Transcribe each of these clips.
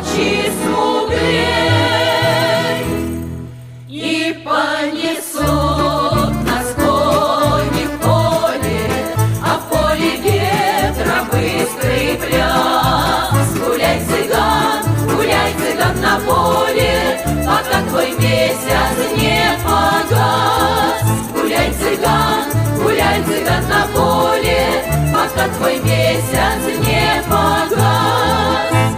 ночи смуглей, и понесут нас кони в поле, а в поле ветра быстрый пляс. Гуляй, цыган, на поле, пока твой месяц не погас. Гуляй, цыган, на поле, пока твой месяц не погас.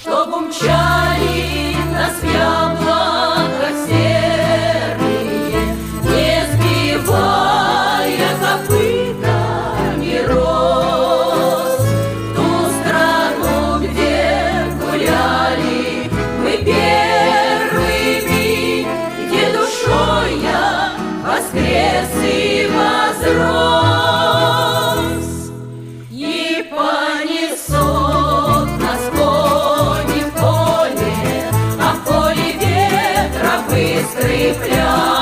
Чтоб умчали нас в яблоках серые, не сбивая копытами роз. В ту страну, где гуляли мы первыми, где душой я воскрес и возрос. И понесут нас кони в поле, а в поле ветра быстрый пляс.